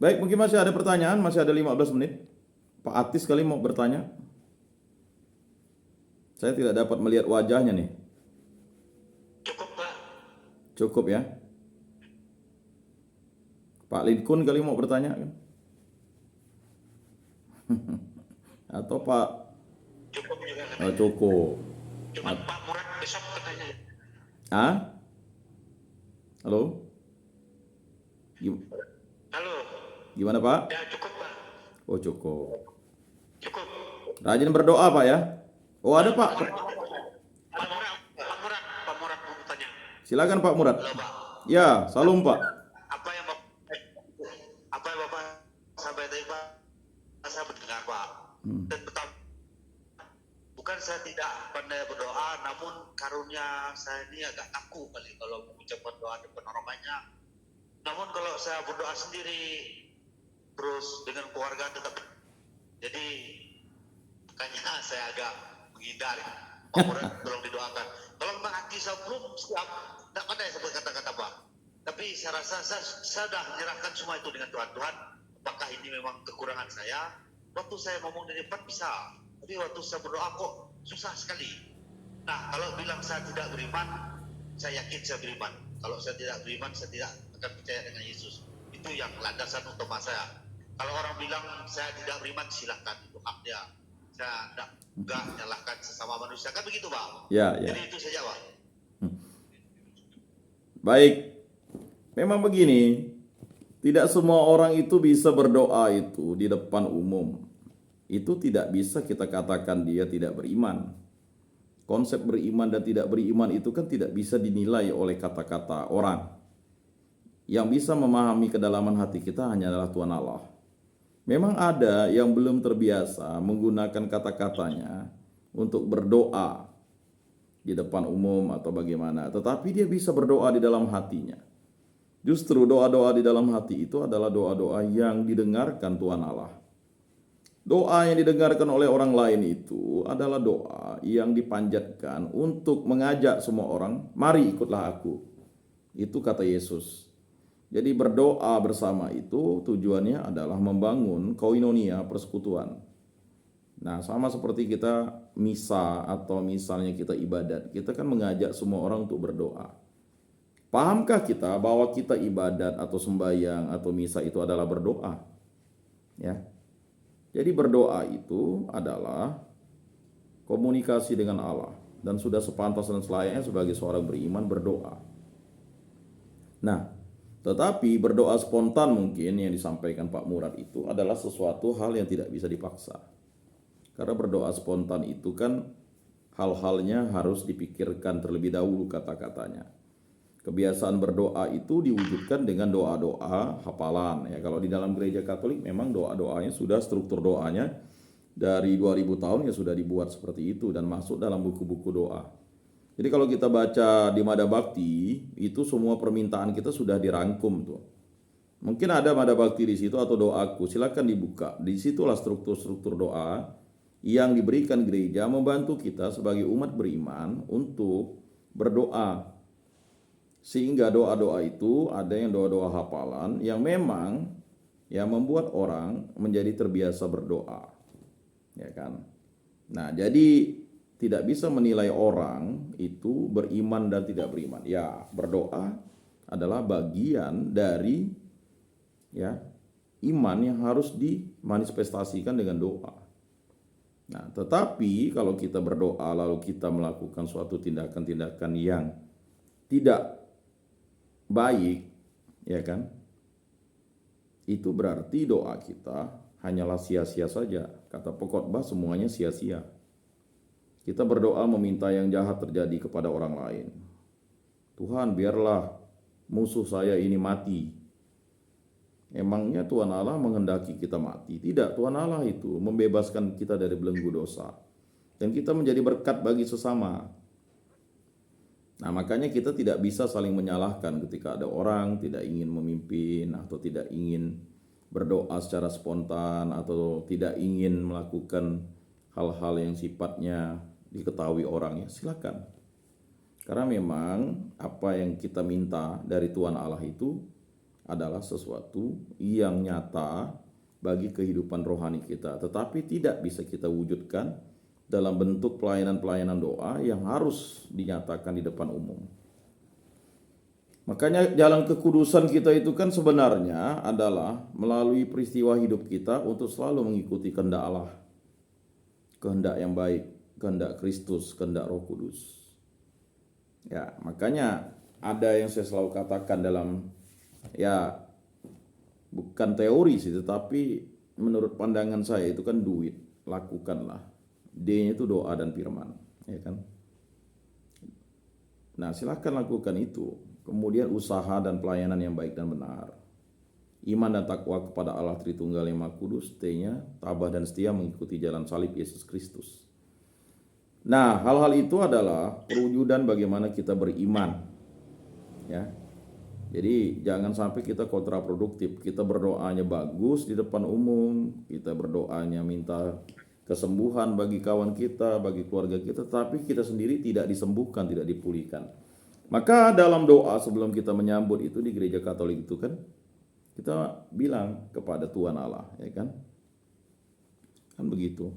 Baik, mungkin masih ada pertanyaan, masih ada 15 menit. Pak Atis kali mau bertanya. Saya tidak dapat melihat wajahnya nih. Cukup, Pak. Cukup ya. Pak Linkun kali mau bertanya kan? Atau Pak Cukup juga katanya. Cukup. Cuman Pak Murad besok katanya. Ah? Halo? Gim- Halo. Gimana Pak? Ya cukup, Pak. Oh cukup. Cukup. Rajin berdoa Pak ya. Oh ada Pak Pak. Murad. Pak Murad. Pak Murad. Pak Murad mau bertanya. Silakan Pak Murad. Halo, Pak. Ya, salam Pak. Apa yang Bapak apa yang Bapak sampaikan tadi, Pak? Saya mendengar, Pak. Dan betul. Bukan saya tidak pandai berdoa, namun karunia saya ini agak kaku kali kalau mengucapkan doa depan orang banyak. Namun kalau saya berdoa sendiri, terus dengan keluarga tetap. Jadi makanya saya agak menghindar. Pak Murad tolong didoakan. Kalau memang hati saya belum siap, tidak pandai sebut kata-kata Pak. Tapi saya rasa saya sudah menyerahkan semua itu dengan Tuhan. Tuhan, apakah ini memang kekurangan saya? Waktu saya ngomong di depan bisa, tapi waktu saya berdoa kok susah sekali. Nah, kalau bilang saya tidak beriman, saya yakin saya beriman. Kalau saya tidak beriman, saya tidak akan percaya dengan Yesus. Itu yang landasan utama saya. Kalau orang bilang saya tidak beriman, silahkan, itu hak dia. Saya tidak menyalahkan sesama manusia, kan begitu, Pak? Ya, ya. Jadi itu saja, Pak. Baik. Memang begini, tidak semua orang itu bisa berdoa itu di depan umum. Itu tidak bisa kita katakan dia tidak beriman. Konsep beriman dan tidak beriman itu kan tidak bisa dinilai oleh kata-kata orang. Yang bisa memahami kedalaman hati kita hanyalah Tuhan Allah. Memang ada yang belum terbiasa menggunakan kata-katanya untuk berdoa di depan umum atau bagaimana, tetapi dia bisa berdoa di dalam hatinya. Justru doa-doa di dalam hati itu adalah doa-doa yang didengarkan Tuhan Allah. Doa yang didengarkan oleh orang lain itu adalah doa yang dipanjatkan untuk mengajak semua orang, mari ikutlah aku. Itu kata Yesus. Jadi berdoa bersama itu tujuannya adalah membangun koinonia, persekutuan. Nah, sama seperti kita misa atau misalnya kita ibadat, kita kan mengajak semua orang untuk berdoa. Pahamkah kita bahwa kita ibadat atau sembahyang atau misa itu adalah berdoa? Ya. Jadi berdoa itu adalah komunikasi dengan Allah dan sudah sepantas dan selayaknya sebagai seorang beriman berdoa. Nah, tetapi berdoa spontan mungkin yang disampaikan Pak Murad itu adalah sesuatu hal yang tidak bisa dipaksa. Karena berdoa spontan itu kan hal-halnya harus dipikirkan terlebih dahulu kata-katanya. Kebiasaan berdoa itu diwujudkan dengan doa-doa hafalan ya. Kalau di dalam gereja Katolik memang doa-doanya sudah struktur doanya dari 2000 tahun ya sudah dibuat seperti itu dan masuk dalam buku-buku doa. Jadi kalau kita baca di Mada Bakti itu semua permintaan kita sudah dirangkum tuh. Mungkin ada Mada Bakti di situ atau doaku, silakan dibuka. Disitulah struktur-struktur doa yang diberikan gereja membantu kita sebagai umat beriman untuk berdoa. Sehingga doa-doa itu ada yang doa-doa hafalan yang memang yang membuat orang menjadi terbiasa berdoa. Ya kan? Nah, jadi tidak bisa menilai orang itu beriman dan tidak beriman. Ya, berdoa adalah bagian dari ya iman yang harus dimanifestasikan dengan doa. Nah, tetapi kalau kita berdoa lalu kita melakukan suatu tindakan-tindakan yang tidak baik, ya kan? Itu berarti doa kita hanyalah sia-sia saja. Kata pekotbah semuanya sia-sia. Kita berdoa meminta yang jahat terjadi kepada orang lain. Tuhan, biarlah musuh saya ini mati. Emangnya Tuhan Allah menghendaki kita mati? Tidak, Tuhan Allah itu membebaskan kita dari belenggu dosa. Dan kita menjadi berkat bagi sesama. Nah, makanya kita tidak bisa saling menyalahkan ketika ada orang tidak ingin memimpin atau tidak ingin berdoa secara spontan atau tidak ingin melakukan hal-hal yang sifatnya diketahui orang, ya silakan. Karena memang apa yang kita minta dari Tuhan Allah itu adalah sesuatu yang nyata bagi kehidupan rohani kita, tetapi tidak bisa kita wujudkan dalam bentuk pelayanan-pelayanan doa yang harus dinyatakan di depan umum. Makanya jalan kekudusan kita itu kan sebenarnya adalah melalui peristiwa hidup kita untuk selalu mengikuti kehendak Allah, kehendak yang baik, kehendak Kristus, kehendak Roh Kudus. Ya, makanya ada yang saya selalu katakan dalam, ya bukan teori sih, tetapi menurut pandangan saya itu kan duit, lakukanlah. D-nya itu doa dan firman, ya kan? Nah, silakan lakukan itu. Kemudian usaha dan pelayanan yang baik dan benar. Iman dan takwa kepada Allah Tritunggal yang Maha Kudus, T-nya tabah dan setia mengikuti jalan salib Yesus Kristus. Nah, hal-hal itu adalah perwujudan bagaimana kita beriman. Ya. Jadi jangan sampai kita kontraproduktif. Kita berdoanya bagus di depan umum, kita berdoanya minta kesembuhan bagi kawan kita, bagi keluarga kita, tapi kita sendiri tidak disembuhkan, tidak dipulihkan. Maka dalam doa sebelum kita menyambut itu di gereja Katolik itu kan kita bilang kepada Tuhan Allah, ya kan? Kan begitu.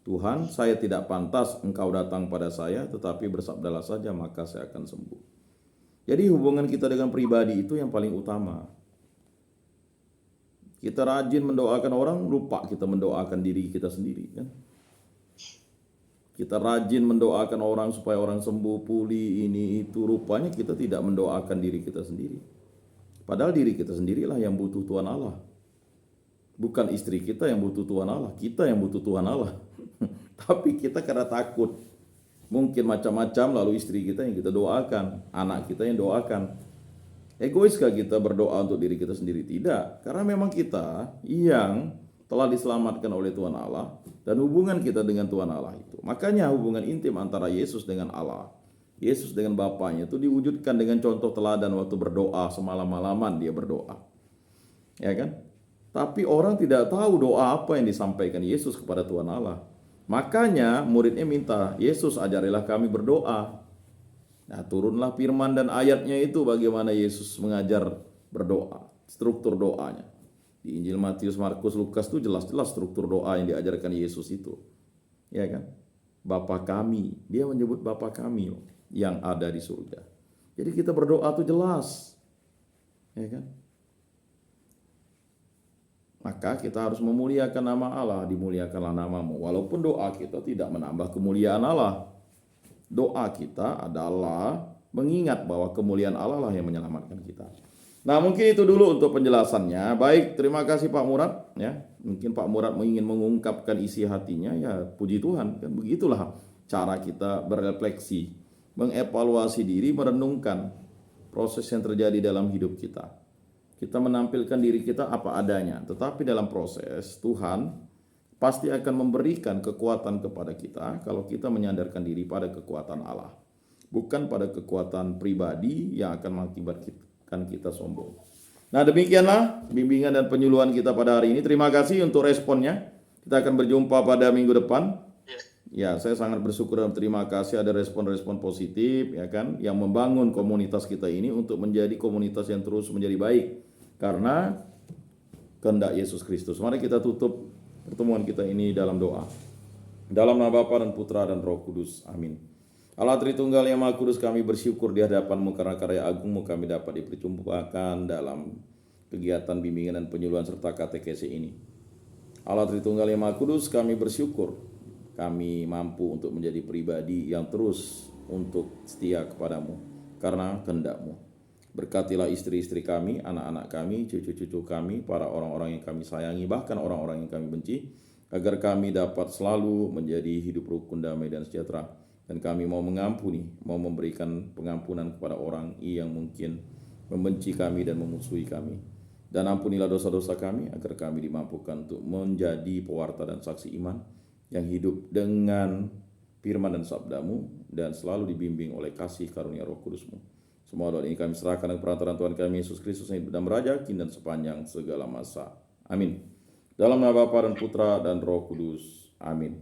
Tuhan, saya tidak pantas engkau datang pada saya, tetapi bersabdalah saja maka saya akan sembuh. Jadi hubungan kita dengan pribadi itu yang paling utama. Kita rajin mendoakan orang, lupa kita mendoakan diri kita sendiri kan. Kita rajin mendoakan orang supaya orang sembuh, pulih, ini itu, rupanya kita tidak mendoakan diri kita sendiri. Padahal diri kita sendirilah yang butuh Tuhan Allah. Bukan istri kita yang butuh Tuhan Allah, kita yang butuh Tuhan Allah. Tapi kita karena takut, mungkin macam-macam, lalu istri kita yang kita doakan, anak kita yang doakan. Egoiskah kita berdoa untuk diri kita sendiri? Tidak, karena memang kita yang telah diselamatkan oleh Tuhan Allah dan hubungan kita dengan Tuhan Allah itu. Makanya hubungan intim antara Yesus dengan Allah, Yesus dengan Bapaknya itu diwujudkan dengan contoh teladan waktu berdoa, semalam-malaman dia berdoa. Ya kan? Tapi orang tidak tahu doa apa yang disampaikan Yesus kepada Tuhan Allah. Makanya muridnya minta, Yesus ajarilah kami berdoa. Nah, turunlah firman dan ayatnya itu bagaimana Yesus mengajar berdoa, struktur doanya. Di Injil Matius, Markus, Lukas itu jelas-jelas struktur doa yang diajarkan Yesus itu. Ya kan? Bapa kami, dia menyebut Bapa kami yang ada di surga. Jadi kita berdoa itu jelas. Ya kan? Maka kita harus memuliakan nama Allah, dimuliakanlah namamu. Walaupun doa kita tidak menambah kemuliaan Allah. Doa kita adalah mengingat bahwa kemuliaan Allah lah yang menyelamatkan kita. Nah, mungkin itu dulu untuk penjelasannya. Baik, terima kasih Pak Murad. Ya, mungkin Pak Murad ingin mengungkapkan isi hatinya. Ya, puji Tuhan. Kan begitulah cara kita berefleksi, mengevaluasi diri, merenungkan proses yang terjadi dalam hidup kita. Kita menampilkan diri kita apa adanya. Tetapi dalam proses, Tuhan pasti akan memberikan kekuatan kepada kita kalau kita menyandarkan diri pada kekuatan Allah. Bukan pada kekuatan pribadi yang akan mengakibatkan kita sombong. Nah, demikianlah bimbingan dan penyuluhan kita pada hari ini. Terima kasih untuk responnya. Kita akan berjumpa pada minggu depan. Ya, saya sangat bersyukur dan terima kasih ada respon-respon positif, ya kan, yang membangun komunitas kita ini untuk menjadi komunitas yang terus menjadi baik karena kehendak Yesus Kristus. Mari kita tutup pertemuan kita ini dalam doa. Dalam nama Bapa dan Putra dan Roh Kudus. Amin. Allah Tritunggal yang Maha Kudus, kami bersyukur di hadapan-Mu karena karya agung-Mu kami dapat diperjumpakan dalam kegiatan bimbingan dan penyuluhan serta katekesi ini. Allah Tritunggal yang Maha Kudus, kami bersyukur kami mampu untuk menjadi pribadi yang terus untuk setia kepadamu karena kehendak-Mu. Berkatilah istri-istri kami, anak-anak kami, cucu-cucu kami, para orang-orang yang kami sayangi, bahkan orang-orang yang kami benci, agar kami dapat selalu menjadi hidup rukun, damai, dan sejahtera. Dan kami mau mengampuni, mau memberikan pengampunan kepada orang yang mungkin membenci kami dan memusuhi kami. Dan ampunilah dosa-dosa kami, agar kami dimampukan untuk menjadi pewarta dan saksi iman yang hidup dengan firman dan sabda-Mu, dan selalu dibimbing oleh kasih karunia Roh Kudus-Mu. Semua doa ini kami serahkan dengan perantaraan Tuhan kami Yesus Kristus yang hidup dan meraja kini dan sepanjang segala masa. Amin. Dalam nama Bapa dan Putra dan Roh Kudus. Amin.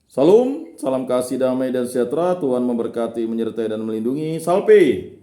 Salam, salam kasih, damai, dan sejahtera. Tuhan memberkati, menyertai, dan melindungi. Salve!